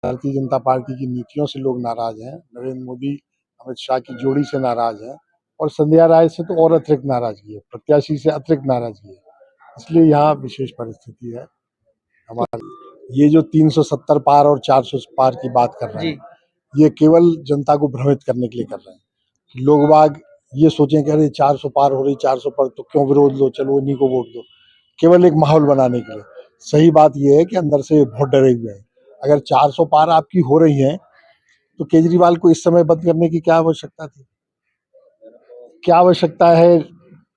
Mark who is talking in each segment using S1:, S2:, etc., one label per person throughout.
S1: Bharatiya Janata party की नीतियों से लोग नाराज हैं। नरेंद्र मोदी अमित शाह की जोड़ी से नाराज हैं और संध्या राय से तो और अतिरिक्त नाराजगी है, प्रत्याशी से अतिरिक्त नाराजगी है। इसलिए यहाँ विशेष परिस्थिति है हमारी। ये जो 370 पार और 400 पार की बात कर रहे हैं, ये केवल जनता को भ्रमित करने के लिए कर रहे हैं। लोग बाग ये सोचें कि अरे 400 पार हो रही, 400 पर तो क्यों विरोध लो, चलो इन्हीं को वोट दो, केवल एक माहौल बनाने के लिए। सही बात यह है कि अंदर से बहुत डरे हुए हैं। अगर 400 पार आपकी हो रही हैं तो केजरीवाल को इस समय बंद करने की क्या आवश्यकता थी? क्या आवश्यकता है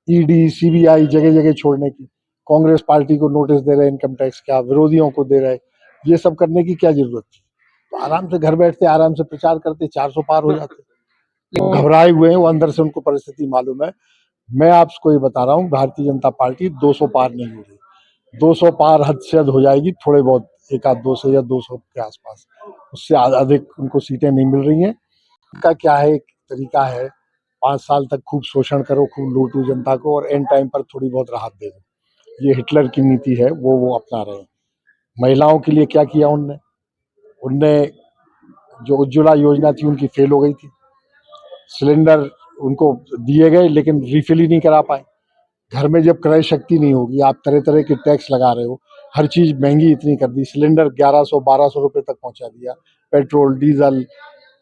S1: ईडी सीबीआई जगह जगह छोड़ने की? कांग्रेस पार्टी को नोटिस दे रहे इनकम टैक्स, क्या विरोधियों को दे रहे, ये सब करने की क्या जरूरत थी? तो आराम से घर बैठते, आराम से प्रचार करते, 400 पार हो जाते। वो घबराए हुए हैं, वो अंदर से उनको परिस्थिति मालूम है। मैं आपको ये बता रहा हूँ, भारतीय जनता पार्टी 200 पार नहीं हो रही। 200 पार हद से हद हो जाएगी, थोड़े बहुत एक आध 200 या 200 के आसपास, उससे अधिक उनको सीटें नहीं मिल रही हैं। उनका क्या है, एक तरीका है, 5 साल तक खूब शोषण करो, खूब लूटो जनता को और एंड टाइम पर थोड़ी बहुत राहत दे दो। ये हिटलर की नीति है, वो अपना रहे हैं। महिलाओं के लिए क्या किया उनने? उनने जो उज्ज्वला योजना थी उनकी फेल हो गई थी। सिलेंडर उनको दिए गए लेकिन रिफिल ही नहीं करा पाए। घर में जब क्रय शक्ति नहीं होगी, आप तरह तरह के टैक्स लगा रहे हो, हर चीज महंगी इतनी कर दी, सिलेंडर 1100-1200 रुपए तक पहुंचा दिया, पेट्रोल डीजल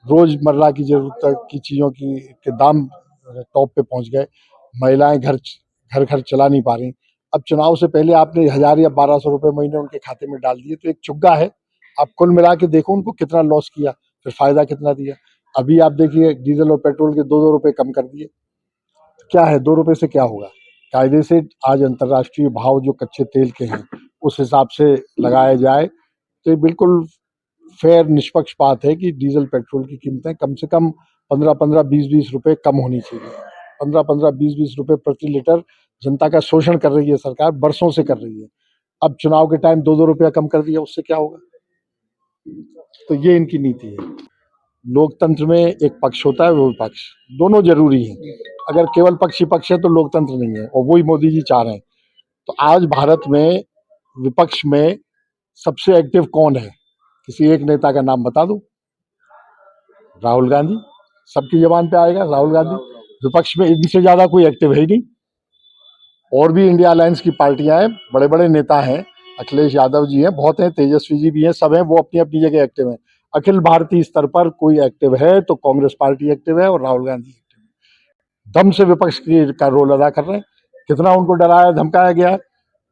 S1: रोजमर्रा की जरूरत की चीजों के दाम टॉप पे पहुंच गए। महिलाएं घर घर घर चला नहीं पा रही। अब चुनाव से पहले आपने 1000 या 1200 रुपए महीने उनके खाते में डाल दिए, तो एक चुग्गा है। आप कुल मिला के देखो उनको कितना लॉस किया, फिर फायदा कितना दिया। अभी आप देखिए डीजल और पेट्रोल के 2-2 रुपए कम कर दिए। क्या है, 2 रुपए से क्या होगा? कायदे से आज अंतर्राष्ट्रीय भाव जो कच्चे तेल के हैं उस हिसाब से लगाया जाए तो ये बिल्कुल फेयर निष्पक्ष बात है कि डीजल पेट्रोल की कीमतें कम से कम 15-15 20-20 रुपए कम होनी चाहिए। 15-15 20-20 रुपए प्रति लीटर जनता का शोषण कर रही है सरकार, बरसों से कर रही है। अब चुनाव के टाइम 2-2 रुपया कम कर दिया, उससे क्या होगा? तो ये इनकी नीति है। लोकतंत्र में एक पक्ष होता है, वो विपक्ष, दोनों जरूरी हैं। अगर केवल पक्ष ही पक्ष है तो लोकतंत्र नहीं है, और वही मोदी जी चाह रहे हैं। तो आज भारत में विपक्ष में सबसे एक्टिव कौन है? किसी एक नेता का नाम बता दो। राहुल गांधी, सबकी जबान पे आएगा राहुल गांधी। विपक्ष में इनसे ज्यादा कोई एक्टिव है ही नहीं। और भी इंडिया अलायंस की पार्टियां हैं, बड़े बड़े नेता हैं, अखिलेश यादव जी हैं, बहुत हैं, तेजस्वी जी भी हैं, सब हैं, वो अपनी अपनी जगह एक्टिव हैं। अखिल भारतीय स्तर पर कोई एक्टिव है तो कांग्रेस पार्टी एक्टिव है और राहुल गांधी एक्टिव है। दम से विपक्ष का रोल अदा कर रहे हैं। कितना उनको डराया धमकाया गया है।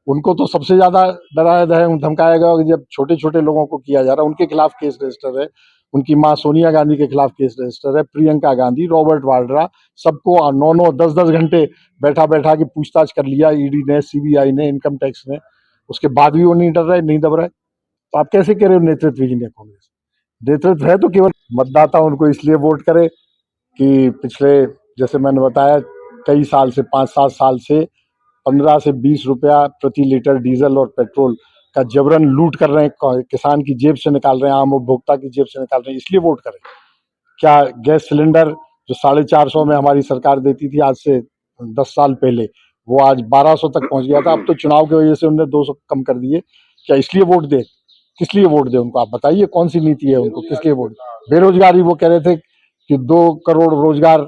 S1: उनको तो सबसे ज्यादा डराया धमकाया गया जब छोटे छोटे लोगों को किया जा रहा है। उनके खिलाफ केस रजिस्टर है, उनकी माँ सोनिया गांधी के खिलाफ केस रजिस्टर है, प्रियंका गांधी, रॉबर्ट वाड्रा, सबको 9-9 10-10 घंटे बैठा बैठा के पूछताछ कर लिया ईडी ने, सीबीआई ने, इनकम टैक्स ने। उसके बाद भी वो नहीं डर रहे, नहीं दब रहे। तो आप कैसे कह रहे हो नेतृत्वहीन है कांग्रेस? नेतृत्व है तो केवल मतदाता उनको इसलिए वोट करे कि पिछले, जैसे मैंने बताया, कई साल से 5-7 साल से 15 से 20 रुपया प्रति लीटर डीजल और पेट्रोल का जबरन लूट कर रहे हैं, किसान की जेब से निकाल रहे हैं, आम उपभोक्ता की जेब से निकाल रहे हैं, इसलिए वोट करें। क्या गैस सिलेंडर जो 450 में हमारी सरकार देती थी आज से 10 साल पहले, वो आज 1200 तक पहुंच गया था। अब तो चुनाव की वजह से उन्होंने 200 कम कर दिए। क्या इसलिए वोट दे? किस लिए वोट दे उनको? आप बताइए कौन सी नीति है उनको, किस लिए वोट? बेरोजगारी, वो कह रहे थे कि 2 करोड़ रोजगार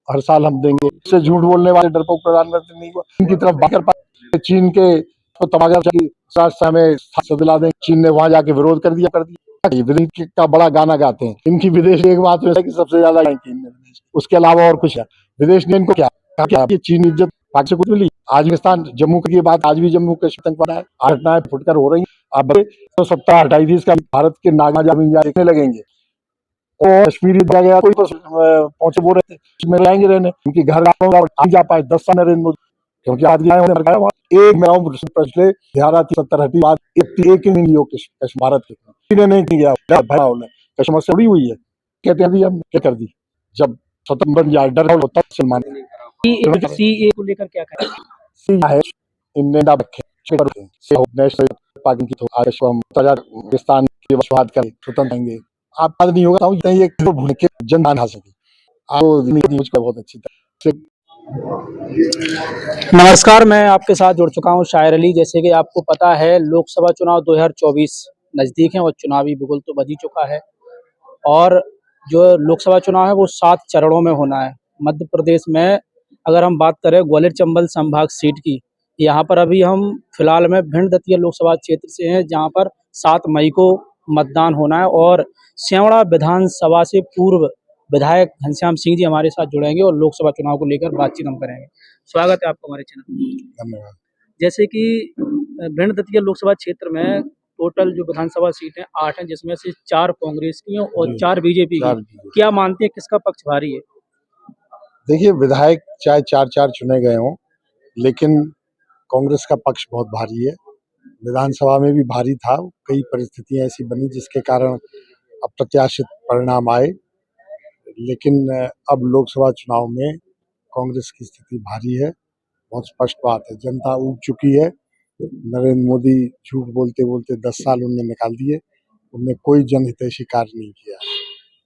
S1: हर साल हम देंगे। इससे झूठ बोलने वाले डरपोक प्रधानमंत्री नहीं हुआ। चीन की तरफ बाहर पाए, चीन के तो तबादला की रास्ता में दिला दें। चीन ने वहां जाके विरोध कर दिया। विदेश का बड़ा गाना गाते हैं इनकी। विदेश एक बात है कि सबसे ज्यादा उसके अलावा और कुछ है? विदेश ने इनको क्या ये चीन इज्जत पाक से कुछ मिली? आज पाकिस्तान जम्मू की बात, आज भी जम्मू कश्मीर है, घटनाएं फुटकर हो रही। अब तो सप्ताह हटाई थी इसका, भारत के नागा जमीन देखने लगेंगे और कश्मीरी जगह कोई पहुंचे बोल रहे थे में रहेंगे रहने, उनकी घर नहीं जा पाए 10 साल नरेंद्र मोदी, क्योंकि आज एक मैं पिछले 11-70 हटी बात एक नहीं हो भारत के नहीं गया कश्मीर से उड़ी हुई है। कहते हैं हम क्या कर दी, जब स्वतंत्र बन जाए डर होता सलमान
S2: सीए को लेकर क्या कहें?
S1: है नेशनल पाकिस्तान के वशवाद करें, स्वतंत्र होंगे। आप बात नहीं होगा ये भूल के जनदान हासिल न्यूज का बहुत अच्छी तरह से।
S2: नमस्कार, मैं आपके साथ जुड़ चुका हूं शायर अली। जैसे कि आपको पता है, लोकसभा चुनाव 2024 नज़दीक हैं और चुनावी बिगुल तो बज ही चुका है। और जो लोकसभा चुनाव है वो 7 चरणों में होना है। मध्य प्रदेश में अगर हम बात करें ग्वालियर चंबल संभाग सीट की, यहाँ पर अभी हम फिलहाल में भिंड दतिया लोकसभा क्षेत्र से हैं, जहाँ पर 7 मई को मतदान होना है। और सेवड़ा विधानसभा से पूर्व विधायक घनश्याम सिंह जी हमारे साथ जुड़ेंगे और लोकसभा चुनाव को लेकर बातचीत हम करेंगे। स्वागत है आपका हमारे चैनल।
S1: धन्यवाद।
S2: जैसे कि भिंड दतिया लोकसभा क्षेत्र में टोटल जो विधानसभा सीट हैं 8 हैं, जिसमें से 4 कांग्रेस की हैं और 4 बीजेपी की। क्या मानते हैं किसका पक्ष भारी है?
S1: देखिए, विधायक चाहे 4-4 चुने गए हों, लेकिन कांग्रेस का पक्ष बहुत भारी है। विधानसभा में भी भारी था। कई परिस्थितियां ऐसी बनी जिसके कारण अप्रत्याशित परिणाम आए, लेकिन अब लोकसभा चुनाव में कांग्रेस की स्थिति भारी है। बहुत स्पष्ट बात है, जनता ऊब चुकी है। नरेंद्र मोदी झूठ बोलते बोलते 10 साल उनने निकाल दिए। उनने कोई जनहितैषी कार्य नहीं किया।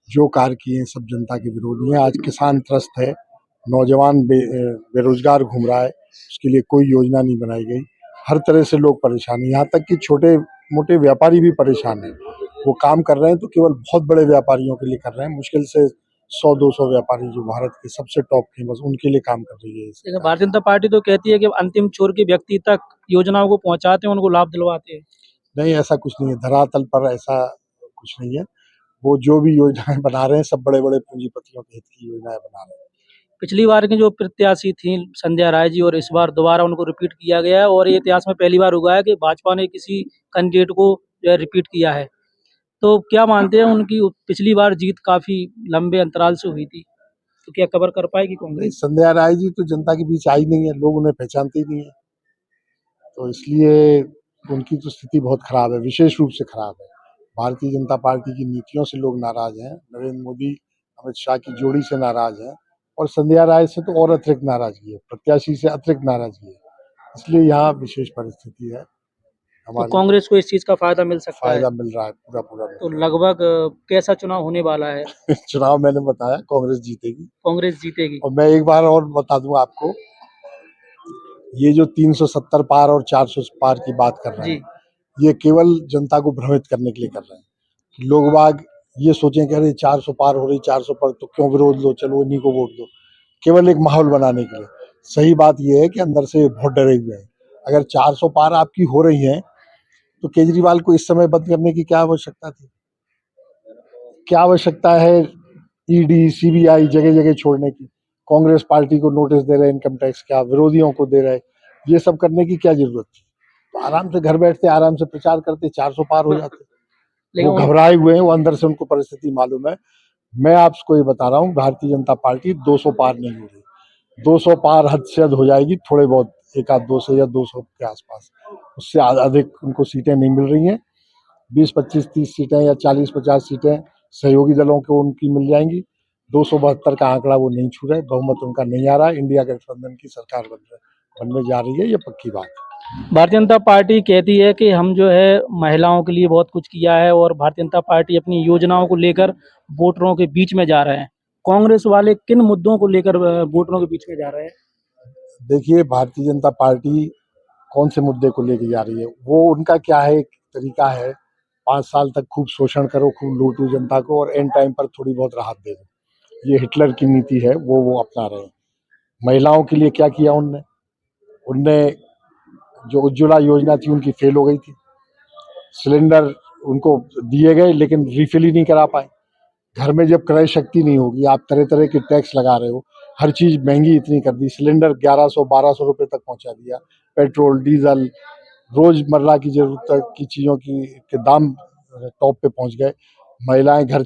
S1: जो कार्य किए हैं सब जनता के विरोधी हैं। आज किसान त्रस्त है, नौजवान बेरोजगार घूम रहा है, उसके लिए कोई योजना नहीं बनाई गई। हर तरह से लोग परेशान हैं, यहाँ तक कि छोटे मोटे व्यापारी भी परेशान हैं। वो काम कर रहे हैं तो केवल बहुत बड़े व्यापारियों के लिए कर रहे हैं। मुश्किल से 100-200 व्यापारी जो भारत के सबसे टॉप के, बस उनके लिए काम कर रही है।
S2: देखिए, भारतीय जनता पार्टी तो कहती है कि अंतिम छोर के व्यक्ति तक योजनाओं को पहुंचाते हैं, उनको लाभ दिलवाते हैं।
S1: नहीं, ऐसा कुछ नहीं है। धरातल पर ऐसा कुछ नहीं है। वो जो भी योजनाएं बना रहे हैं सब बड़े बड़े पूंजीपतियों के हित की योजनाएं बना रहे हैं।
S2: पिछली बार की जो प्रत्याशी थी संध्या राय जी, और इस बार दोबारा उनको रिपीट किया गया है। और ये इतिहास में पहली बार हुआ है कि भाजपा ने किसी कैंडिडेट को जो है रिपीट किया है। तो क्या मानते हैं, उनकी पिछली बार जीत काफी लंबे अंतराल से हुई थी, तो क्या कवर कर पाएगी कांग्रेस?
S1: संध्या राय जी तो जनता के बीच आई नहीं है, लोग उन्हें पहचानते ही नहीं है, तो इसलिए उनकी तो स्थिति बहुत खराब है, विशेष रूप से खराब है। भारतीय जनता पार्टी की नीतियों से लोग नाराज हैं। नरेंद्र मोदी अमित शाह की जोड़ी से नाराज हैं, और संध्या राय से तो और अतिरिक्त नाराजगी है, प्रत्याशी से अतिरिक्त नाराजगी है। इसलिए यहाँ विशेष परिस्थिति है।
S2: तो
S1: हमारी
S2: कांग्रेस को इस चीज का फायदा मिल सकता है?
S1: फायदा मिल रहा है, पूरा पूरा
S2: तो लगभग कैसा चुनाव होने वाला है?
S1: चुनाव मैंने बताया कांग्रेस जीतेगी।
S2: कांग्रेस जीतेगी।
S1: और मैं एक बार और बता दूं आपको, ये जो 370 पार और 400 पार की बात कर रहे हैं, ये केवल जनता को भ्रमित करने के लिए कर रहे हैं। लोग बाग ये सोचें कि अरे 400 पार हो रही, 400 पर तो क्यों विरोध लो, चलो इन्हीं को वोट दो, केवल एक माहौल बनाने के लिए। सही बात यह है कि अंदर से बहुत डरे हुए हैं। अगर 400 पार आपकी हो रही है तो केजरीवाल को इस समय बंद करने की क्या आवश्यकता थी? क्या आवश्यकता है ईडी सीबीआई जगह जगह छोड़ने की? कांग्रेस पार्टी को नोटिस दे रहे, इनकम टैक्स का विरोधियों को दे रहे, ये सब करने की क्या जरूरत थी? तो आराम से घर बैठते, आराम से प्रचार करते, 400 पार हो जाते। वो घबराए हुए हैं, वो अंदर से उनको परिस्थिति मालूम है। मैं आपको ये बता रहा हूँ, भारतीय जनता पार्टी 200 पार नहीं हो रही। 200 पार हद से हद हो जाएगी, थोड़े बहुत एक आध 200 या 200 के आसपास, उससे अधिक उनको सीटें नहीं मिल रही हैं। 20, 25, 30 सीटें या 40, 50 सीटें सहयोगी दलों को उनकी मिल जाएंगी। 272 का आंकड़ा वो नहीं छू रहे, बहुमत उनका नहीं आ रहा। इंडिया गठबंधन की सरकार बनने जा रही है, ये पक्की बात है।
S2: भारतीय जनता पार्टी कहती है कि हम जो है महिलाओं के लिए बहुत कुछ किया है, और भारतीय जनता पार्टी अपनी योजनाओं को लेकर वोटरों के बीच में जा रहे हैं। कांग्रेस वाले किन मुद्दों को लेकर वोटरों के बीच में जा रहे हैं?
S1: देखिए, भारतीय जनता पार्टी कौन से मुद्दे को लेकर जा रही है, वो उनका क्या है, एक तरीका है। 5 साल तक खूब शोषण करो, खूब लूटो जनता को, और एंड टाइम पर थोड़ी बहुत राहत दे दो। ये हिटलर की नीति है, वो अपना रहे हैं। महिलाओं के लिए क्या किया उनने? उनने जो उज्ज्वला योजना थी उनकी फेल हो गई थी। सिलेंडर उनको दिए गए लेकिन रिफिल ही नहीं करा पाए। घर में जब क्रय शक्ति नहीं होगी, आप तरह तरह के टैक्स लगा रहे हो, हर चीज महंगी इतनी कर दी, सिलेंडर 1100-1200 रुपए तक पहुंचा दिया, पेट्रोल डीजल रोजमर्रा की जरूरत की चीजों के दाम टॉप पे पहुंच गए। महिलाएं घर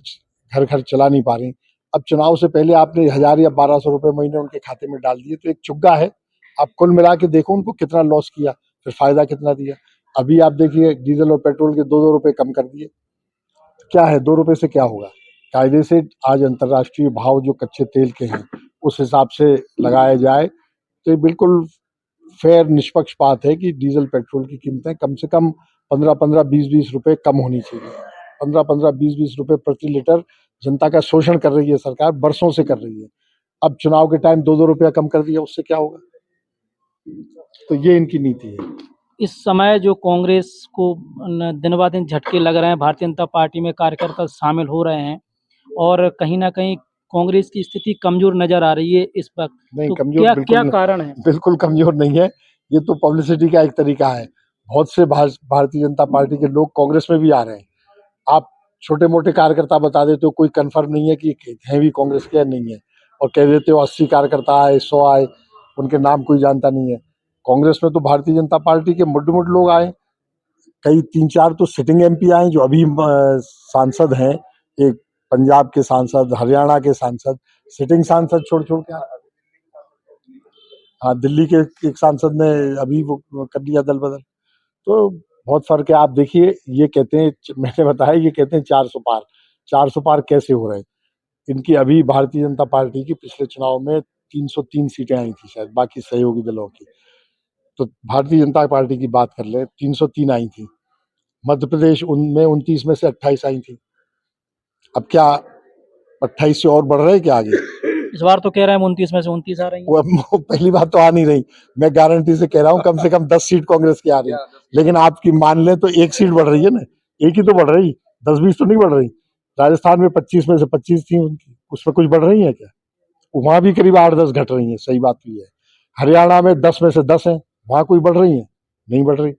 S1: घर घर चला नहीं पा रही। अब चुनाव से पहले आपने 1000 या 1200 रुपए महीने उनके खाते में डाल दिए, तो एक चुग्गा है। आप कुल मिला के देखो उनको कितना लॉस किया, फिर फायदा कितना दिया। अभी आप देखिए डीजल और पेट्रोल के 2-2 रुपए कम कर दिए। क्या है, 2 रुपए से क्या होगा? कायदे से आज अंतर्राष्ट्रीय भाव जो कच्चे तेल के हैं उस हिसाब से लगाया जाए तो ये बिल्कुल फेयर निष्पक्ष बात है कि डीजल पेट्रोल की कीमतें कम से कम 15-15, 20-20 रुपए कम होनी चाहिए। 15-15, 20-20 रुपए प्रति लीटर जनता का शोषण कर रही है सरकार, बरसों से कर रही है। अब चुनाव के टाइम 2-2 रुपया कम कर दिया, उससे क्या होगा? तो ये इनकी नीति है।
S2: इस समय जो कांग्रेस को दिन ब दिन झटके लग रहे हैं, भारतीय जनता पार्टी में कार्यकर्ता शामिल हो रहे हैं और कहीं न कहीं कांग्रेस की स्थिति कमज़ोर नज़र आ रही है इस वक़्त।
S1: नहीं,
S2: तो
S1: कमज़ोर
S2: क्या कारण है?
S1: बिल्कुल कमज़ोर नहीं है। ये तो पब्लिसिटी का एक तरीका है। बहुत से भारतीय जनता पार्टी के लोग कांग्रेस में भी आ रहे हैं। आप छोटे-मोटे कार्यकर्ता बता देते हो, कोई कन्फर्म नहीं है कि हैं भी कांग्रेस के या नहीं है, और कह देते हो 80 कार्यकर्ता आए, 100 आए, उनके नाम कोई जानता नहीं है। कांग्रेस में तो भारतीय जनता पार्टी के मुड-मुड लोग आए, कई 3-4 तो सिटिंग एमपी आए जो अभी सांसद हैं। एक पंजाब के सांसद, हरियाणा के सांसद, सिटिंग सांसद छोड़-छोड़ के हाँ, दिल्ली के एक सांसद ने अभी वो कर लिया दल-बदल। तो बहुत फ़र्क है। आप देखिए, ये कहते हैं, मैंने बताया, ये कहते हैं 400 पार। 400 पार कैसे हो रहे हैं? इनकी अभी भारतीय जनता पार्टी की पिछले चुनाव में 303 सीटें आई थी शायद, बाकी सहयोगी दलों की। तो भारतीय जनता पार्टी की बात कर लें, 303 आई थी। मध्य प्रदेश उनमें 29 में से 28 आई थी। अब क्या 28 से और बढ़ रहे हैं क्या आगे?
S2: इस बार तो कह रहे हैं 29 में से 29 आ रही हैं।
S1: वो पहली बात तो आ नहीं रही। मैं गारंटी से कह रहा हूँ कम से कम 10 सीट कांग्रेस की आ रही है। लेकिन आपकी मान लें तो 1 सीट बढ़ रही है ना, एक ही तो बढ़ रही, 10-20 तो नहीं बढ़ रही। राजस्थान में 25 में से 25 थी उनकी, उसमें कुछ बढ़ रही है क्या? वहां भी करीब 8-10 घट रही है। सही बात तो ये है। हरियाणा में 10 में से 10 है, वहां कोई बढ़ रही है? नहीं बढ़ रही।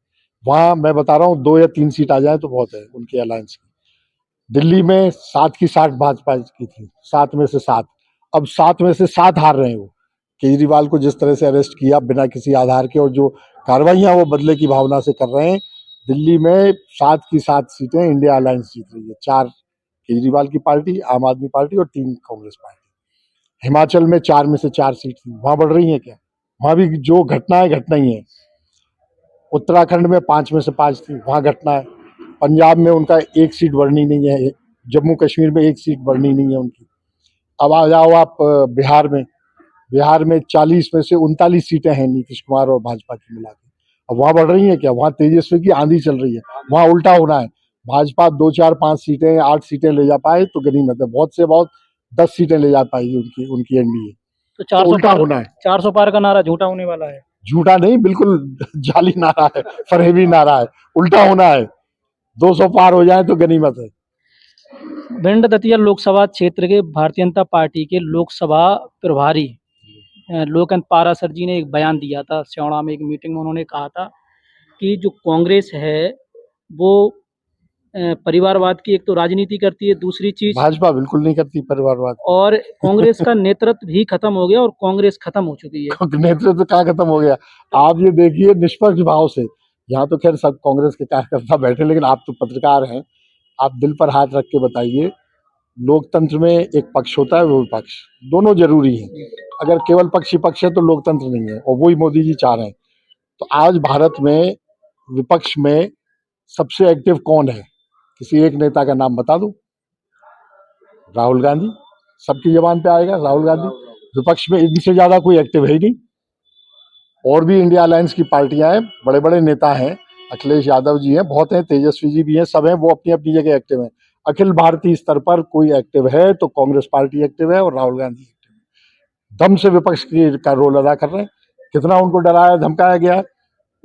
S1: वहां मैं बता रहा हूँ 2 या 3 सीट आ जाए तो बहुत है उनके अलायंस की। दिल्ली में 7 की 60 भाजपा की थी, 7 में से 7। अब 7 में से 7 हार रहे हैं वो। केजरीवाल को जिस तरह से अरेस्ट किया बिना किसी आधार के, और जो कार्रवाइयां वो बदले की भावना से कर रहे हैं, दिल्ली में 7 की 7 सीटें इंडिया अलायंस जीत रही है। 4 केजरीवाल की पार्टी, आम आदमी पार्टी, और 3 कांग्रेस पार्टी। हिमाचल में 4 में से 4 सीट थी, वहां बढ़ रही है क्या? वहां भी जो घटना है घटना ही है। उत्तराखंड में 5 में से 5 थी, वहां घटना है। पंजाब में उनका 1 सीट बढ़नी नहीं है। जम्मू कश्मीर में 1 सीट बढ़नी नहीं है उनकी। अब आ जाओ आप बिहार में। बिहार में 40 में से 39 सीटें हैं नीतीश कुमार और भाजपा की मिला के। अब वहां बढ़ रही है क्या? वहां तेजस्वी की आंधी चल रही है। वहां उल्टा होना है। भाजपा 2, 4, 5 सीटें, 8 सीटें ले जा पाए तो गनीमत है। बहुत से बहुत 10 सीटें ले जा पाएगी उनकी उनकी एनडीए।
S2: तो
S1: तो
S2: 400
S1: उल्टा
S2: पार,
S1: होना है।
S2: 400 पार का नारा झूठा होने वाला है।
S1: झूठा नहीं, बिल्कुल जाली नारा है, फरेबी नारा है। उल्टा होना है। 200 पार हो जाए तो गनीमत है।
S2: भिंड दतिया लोकसभा क्षेत्र के भारतीय जनता पार्टी के लोकसभा प्रभारी लोकेंद्र पाराशर जी ने एक बयान दिया था स्योड़ा में, एक मीटिंग में उन्होंने कहा था कि जो कांग्रेस है वो परिवारवाद की एक तो राजनीति करती है, दूसरी चीज,
S1: भाजपा बिल्कुल नहीं करती परिवारवाद।
S2: और कांग्रेस का नेतृत्व भी खत्म हो गया और कांग्रेस खत्म हो चुकी है।
S1: नेतृत्व कहाँ खत्म हो गया? आप ये देखिए निष्पक्ष भाव से। यहाँ तो खैर सब कांग्रेस के कार्यकर्ता बैठे, लेकिन आप तो पत्रकार हैं, आप दिल पर हाथ रख के बताइए। लोकतंत्र में एक पक्ष होता है, वो विपक्ष, दोनों जरूरी है। अगर केवल पक्ष ही पक्ष है तो लोकतंत्र नहीं है, और वही मोदी जी चाह रहे हैं। तो आज भारत में विपक्ष में सबसे एक्टिव कौन है? किसी एक नेता का नाम बता दो। राहुल गांधी, सबकी जबान पे आएगा राहुल गांधी। विपक्ष में इनसे ज्यादा कोई एक्टिव है ही नहीं। और भी इंडिया अलायंस की पार्टियां हैं, बड़े बड़े नेता हैं, अखिलेश यादव जी हैं, बहुत हैं, तेजस्वी जी भी हैं, सब हैं, वो अपनी अपनी जगह एक्टिव हैं। अखिल भारतीय स्तर पर कोई एक्टिव है तो कांग्रेस पार्टी एक्टिव है और राहुल गांधी एक्टिव है। दम से विपक्ष का रोल अदा कर रहे हैं। कितना उनको डराया धमकाया गया है।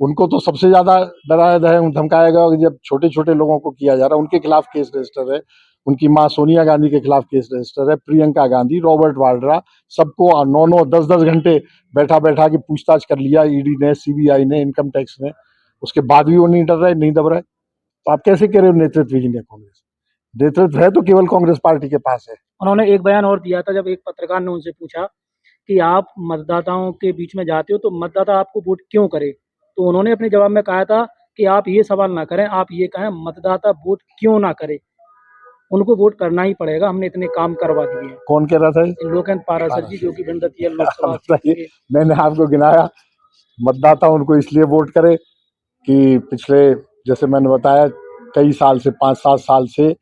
S1: उनको तो सबसे ज्यादा डराया धमकाया गया जब छोटे छोटे लोगों को किया जा रहा है। उनके खिलाफ केस रजिस्टर है, उनकी माँ सोनिया गांधी के खिलाफ केस रजिस्टर है, प्रियंका गांधी, रॉबर्ट वाड्रा, सबको 9-9, 10-10 घंटे बैठा बैठा के पूछताछ कर लिया ईडी ने, सीबीआई ने, इनकम टैक्स ने। उसके बाद भी वो नहीं डर रहे, नहीं दब रहे। तो आप कैसे कह रहे हो नेतृत्वहीन है कांग्रेस? नेतृत्व है तो केवल कांग्रेस पार्टी के पास है।
S2: उन्होंने एक बयान और दिया था, जब एक पत्रकार ने उनसे पूछा कि आप मतदाताओं के बीच में जाते हो तो मतदाता आपको वोट क्यों करे, तो उन्होंने अपने जवाब में कहा था कि आप ये सवाल ना करें, आप ये कहें मतदाता वोट क्यों ना करे, उनको वोट करना ही पड़ेगा, हमने इतने काम करवा दिए हैं।
S1: कौन कह रहा था ये?
S2: लोकेंद्र पाराशर जी, जो कि भिंड दतिया लोकसभा
S1: बताइए।
S2: के
S1: मैंने आपको गिनाया। मतदाता उनको इसलिए वोट करे कि पिछले, जैसे मैंने बताया, कई साल से, 5-7 साल से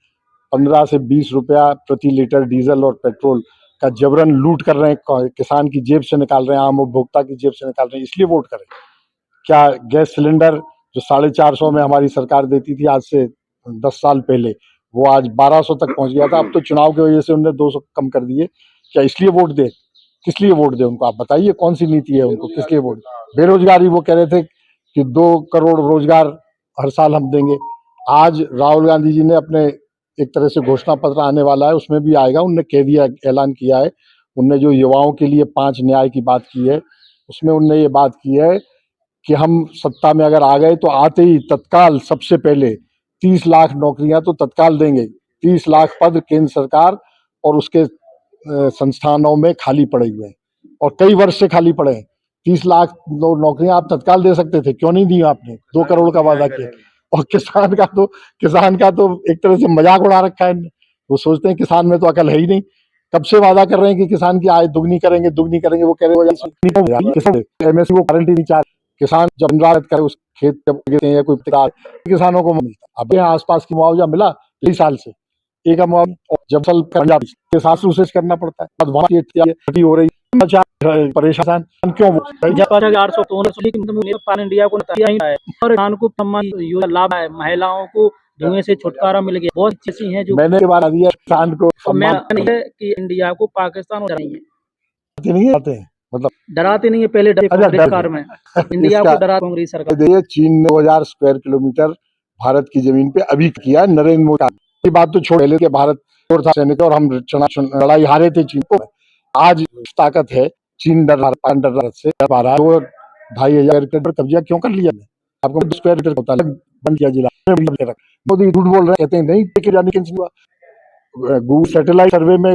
S1: 15 से 20 रुपया प्रति लीटर डीजल और पेट्रोल का जबरन लूट कर रहे हैं, किसान की जेब से निकाल रहे हैं, आम उपभोक्ता की जेब से निकाल रहे हैं, इसलिए वोट करें। क्या गैस सिलेंडर जो 450 में हमारी सरकार देती थी आज से 10 साल पहले, वो आज 1200 तक पहुंच गया था। अब तो चुनाव की वजह से उन्होंने 200 कम कर दिए। क्या इसलिए वोट दे? किस लिए वोट दे उनको? आप बताइए कौन सी नीति है उनको, किस लिए वोट? बेरोजगारी, वो कह रहे थे कि 2 करोड़ रोजगार हर साल हम देंगे। आज राहुल गांधी जी ने अपने एक तरह से घोषणा पत्र आने वाला है, उसमें भी आएगा। उनने कह दिया, ऐलान किया है। उनने जो युवाओं के लिए 5 न्याय की बात की है, उसमें उनने ये बात की है कि हम सत्ता में अगर आ गए तो आते ही तत्काल सबसे पहले 30 लाख नौकरियां तो तत्काल देंगे। 30 लाख पद केंद्र सरकार और उसके संस्थानों में खाली पड़े हुए हैं और कई वर्ष से खाली पड़े हैं। 30 लाख नौकरियां आप तत्काल दे सकते थे, क्यों नहीं दी आपने? 2 करोड़ का वादा किया। और किसान का तो एक तरह से मजाक उड़ा रखा है इनने। वो सोचते हैं किसान में तो अकल है ही नहीं। कब से वादा कर रहे हैं कि किसान की आय दुगनी करेंगे। वो कह रहे हैं एमएसपी को गारंटी नहीं चाह। किसान जब रात करे उस खेत जब गिरते हैं कोई किसानों को मिलता। अब यहाँ आसपास की मुआवजा मिला 20 साल से एक मुआवजा, जब सल पंजाब के साथ प्रोसेस करना पड़ता है। अब वहाँ हो रही परेशान क्यों?
S2: पान इंडिया को नया ही है और किसान को सम्मान लाभ है, महिलाओं को धुएं से छुटकारा मिल गया। बहुत चीजें हैं जो
S1: मैंने बता दिया किसान को
S2: सम्मान है कि इंडिया को पाकिस्तान और
S1: नहीं आते हैं, मतलब
S2: डराते नहीं है। पहले कांग्रेस सरकार में इंडिया को डरा कांग्रेस सरकार।
S1: देखिए चीन ने 2000 स्क्वायर किलोमीटर भारत की जमीन पे अभी किया। नरेंद्र मोदी की बात तो छोड़, पहले भारत और हम लड़ाई हारे थे चीन को। आज ताकत है, चीन डर से पा रहा है। 2-2.5 हजार पर कब्जा क्यों कर लिया? आपको स्क्वायर मीटर होता है बंद किया जिला। मोदी झूठ बोल रहे हैं, कहते हैं नहीं लेके जाने कैंसिल हुआ। गूगल सैटेलाइट सर्वे में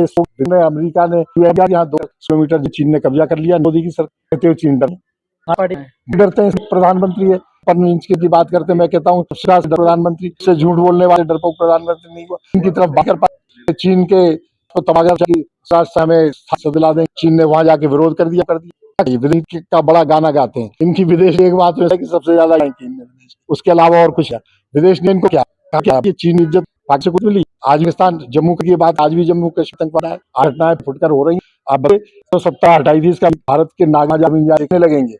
S1: अमेरिका ने यहाँ 2 किलोमीटर चीन ने कब्जा कर लिया। मोदी की सरकार कहते हुए चीन डरते हैं। प्रधानमंत्री है 15 इंच की बात करते हैं। मैं कहता हूँ प्रधानमंत्री से झूठ बोलने वाले डरपोक प्रधानमंत्री नहीं हुआ। इनकी तरफ बात कर पाए चीन के तबादला में दिला दें। चीन ने वहां जाके विरोध कर दिया। विदेश का बड़ा गाना गाते हैं। इनकी विदेश एक बात है कि सबसे ज्यादा उसके अलावा और कुछ है। विदेश ने इनको क्या चीन इज्जत पाक से कुछ मिली। आज पाकिस्तान जम्मू की बात, आज भी जम्मू कश्मीर तक है, घटनाएं फुटकर हो रही। अब तो सत्ता हटाई थी इसका, भारत के नागा देखने लगेंगे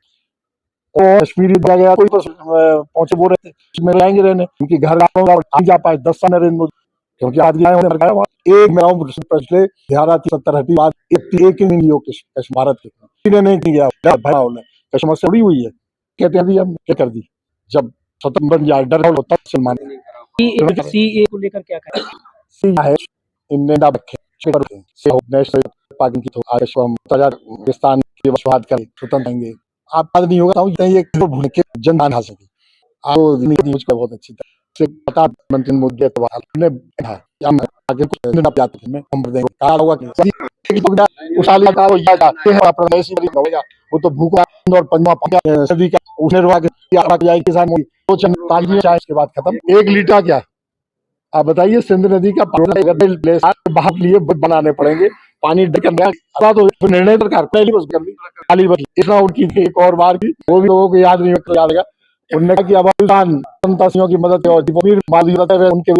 S1: और कश्मीरी गया कोई पहुंचे बोल रहे थे में रहेंगे रहने। उनकी घर जा पाए 10 साल नरेंद्र मोदी, क्योंकि आज एक पिछले 70 हटी बात एक ही नहीं हो भारत के नहीं किया। कश्मीर से उड़ी हुई है, कहते हैं हम क्या कर दी। जब स्वतंत्र बन जाए डर होता सलमान
S2: सीए को लेकर क्या कहें?
S1: है पाकिस्तान की वशवाद करें, स्वतंत्र रहेंगे। आप नहीं होगा ये भूल के जनदान आ सके। आपको बहुत अच्छी तरह से पता मंत्री मोदी ने वो तो भूखा और सदी का उसके बाद खत्म। 1 लीटर क्या आप बताइए? सिंध नदी का भाग लिए बनाने पड़ेंगे। पानी तो निर्णय सरकार खाली बदली इतना उनकी एक और बार की वो भी लोगों को याद नहीं याद। उन्होंने कहा कि अब संतासियों की मदद उनके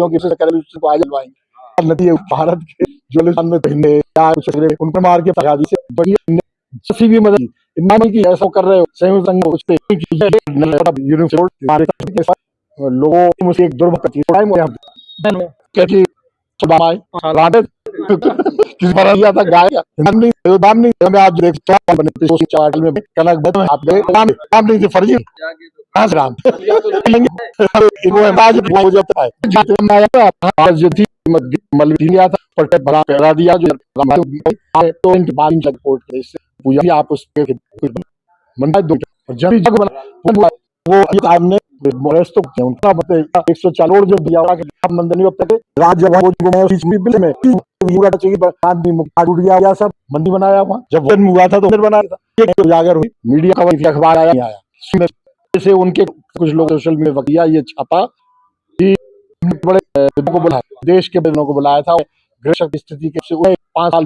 S1: नदी भारत के जुलिस्तान में उनको मार के प्रसादी से किसी भी मदद इतना की ऐसा कर रहे हो। संयुक्त लोगों मुझे एक दुर्भाग्य किस बार दिया था गाय दाम नहीं मैं आप देख में कनक आप दाम नहीं थे फर्जी राम करा दिया जो पूजा आप उस वो हमने तो उनका 140 जो दिया राज्य में सब मंदी बनाया वहाँ। जब जन्म हुआ था तो बनाया था उजागर हुई मीडिया का अखबार आया जैसे उनके कुछ लोग सोशल मीडिया वकिया ये छापा कि बड़े को बुलाया, देश के बड़ों को बुलाया था की स्थिति के 5 साल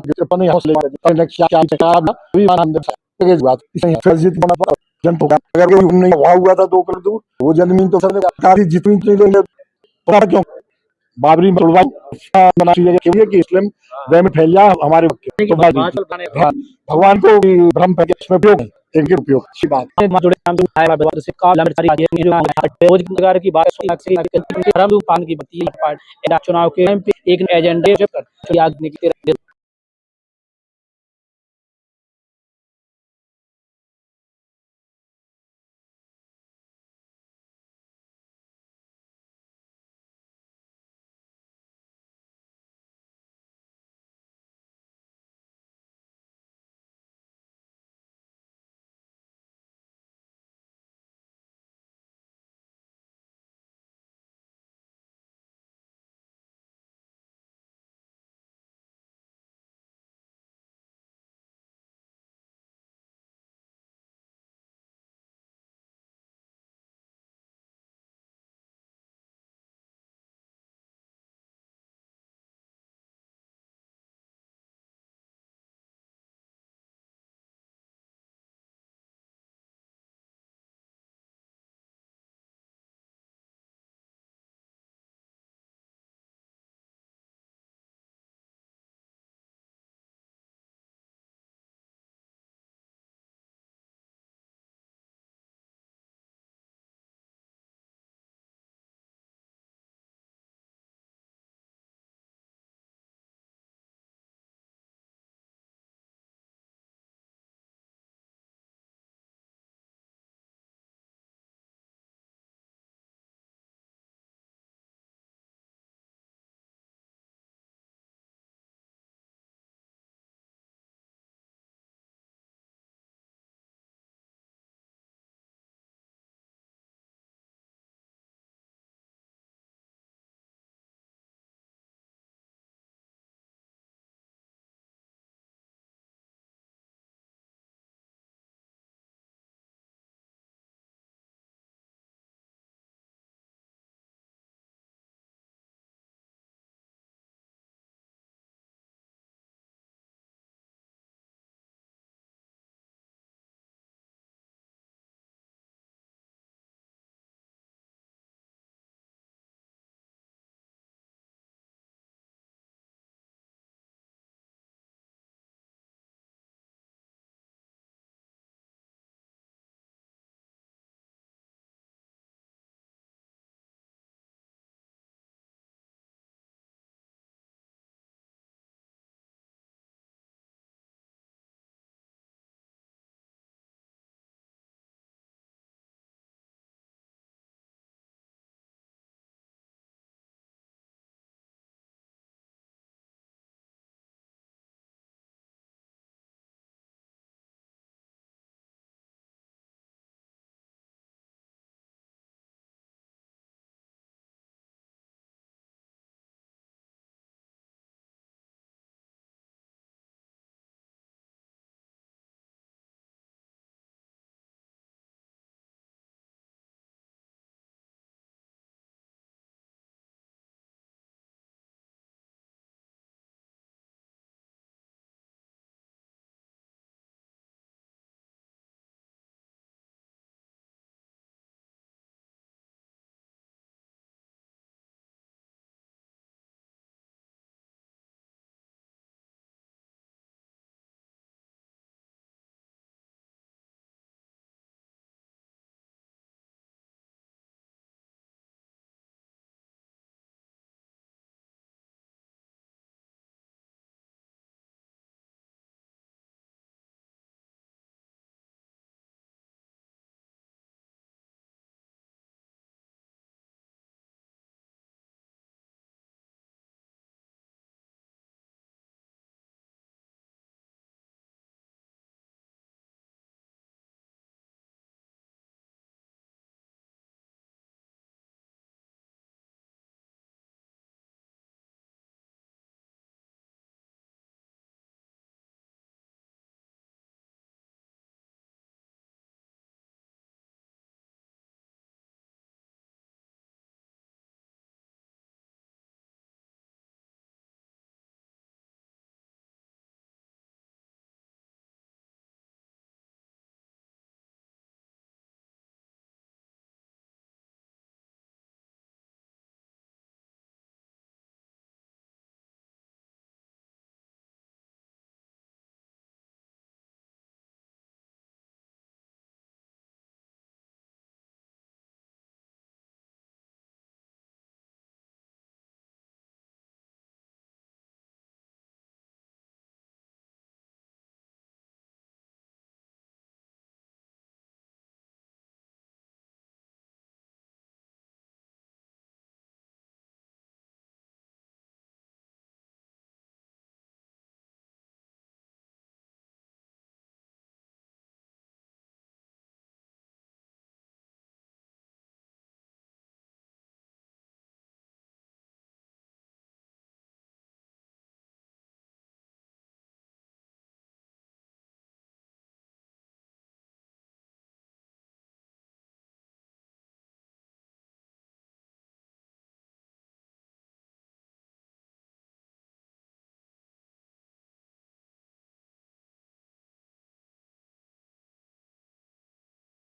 S1: अगर वहां हुआ था 2 करोड़ दूर वो जमीन तो सरकारी जितनी क्यों बाबरी मुस्लिम वह में फैल जाए हमारे तो भगवान को भ्रम उपयोग इनके उपयोग अच्छी बात
S2: चुनाव के एक एजेंडे